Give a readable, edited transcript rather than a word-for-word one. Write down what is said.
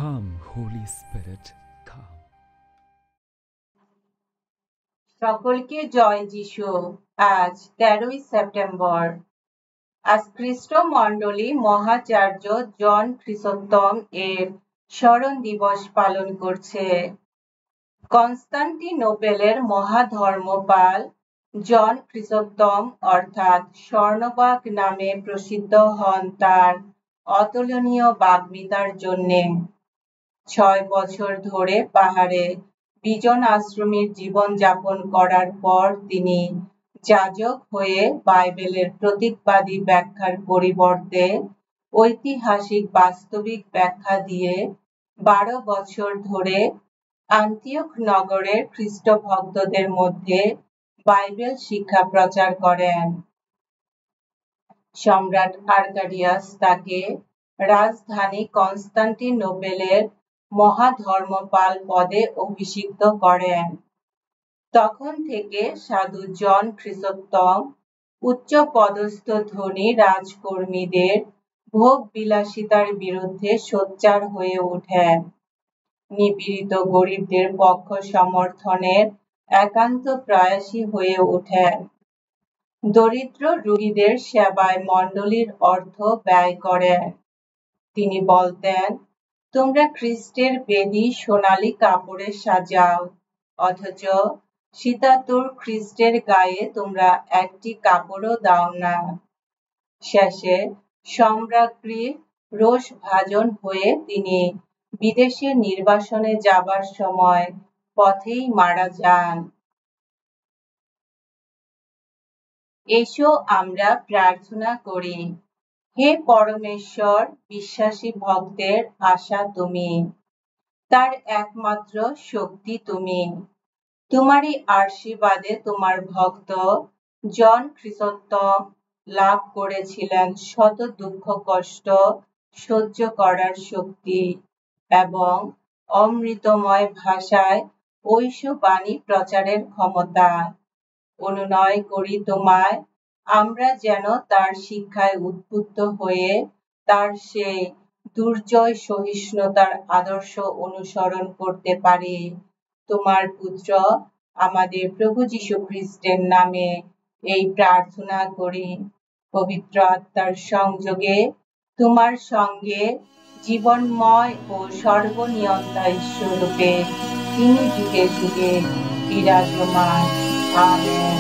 Come, Holy Spirit, come. সকলকে জয় যিশু। আজ 13ই সেপ্টেম্বর। আজ খ্রিস্ট মণ্ডলী মহাচার্য জন খ্রিসোস্তম এর স্মরণ দিবস পালন করছে। কনস্টান্টিনোপেলের মহাধর্মপাল জন খ্রিসোস্তম অর্থাৎ স্বর্ণবাক নামে প্রসিদ্ধ হন তার অতুলনীয় বাগ্মিতার জন্যে। 6 বছর ধরে পাহাড়ে বিজন আশ্রমের জীবন যাপন করার পর তিনি যাজক হয়ে বাইবেলের প্রতীকবাদী ব্যাখ্যার পরিবর্তে ঐতিহাসিক বাস্তবিক ব্যাখ্যা দিয়ে 12 বছর ধরে আন্তিওখ নগরের খ্রিস্ট ভক্তদের মধ্যে বাইবেল শিক্ষা প্রচার করেন। সম্রাট আর্কাডিয়াস তাকে রাজধানী কনস্টান্টিনোপেলের মহাধর্মপাল পদে অভিষিক্ত করেন। তখন থেকে সাধু জন খ্রিসোস্তম উচ্চপদস্থ ধনী রাজকর্মীদের ভোগ বিলাসিতার বিরুদ্ধে সোচ্চার হয়ে ওঠেন। নিপীড়িত গরিবদের পক্ষ সমর্থনের একান্ত প্রয়াসী হয়ে ওঠেন। দরিদ্র রোগীদের সেবায় মণ্ডলীর অর্থ ব্যয় করেন। তিনি বলতেন, তোমরা খ্রিস্টের বেদী সোনালী কাপড়ে সাজাও, অথচ শীতাতুর খ্রিস্টের গায়ে তোমরা একটি কাপড়ও দাও না। শেষে সম্রাজ্ঞীর রোষ ভাজন হয়ে তিনি বিদেশে নির্বাসনে যাবার সময় পথেই মারা যান। এসো আমরা প্রার্থনা করি। হে পরমেশ্বর, বিশ্বাসী ভক্তের আশা তুমি, তার একমাত্র শক্তি তুমি। তোমারই আশীর্বাদে তোমার ভক্ত জন খ্রিসোস্তম লাভ করেছিলেন শত দুঃখ কষ্ট সহ্য করার শক্তি এবং অমৃতময় ভাষায় ঐশ বাণী প্রচারের ক্ষমতা। অনুনয় করি তোমায়, আমরা যেন তার শিক্ষায় উদ্বুদ্ধ হয়ে তার সেই দুর্জয় সহিষ্ণুতার আদর্শ অনুসরণ করতে পারি। তোমার পুত্র আমাদের প্রভু যীশু খ্রিস্টের নামে এই প্রার্থনা করি। পবিত্র আত্মার সংযোগে তোমার সঙ্গে জীবনময় ও সর্বনিয়ন্তা ঈশ্বররূপে তিনি যুগে যুগে বিরাজমান। আমেন।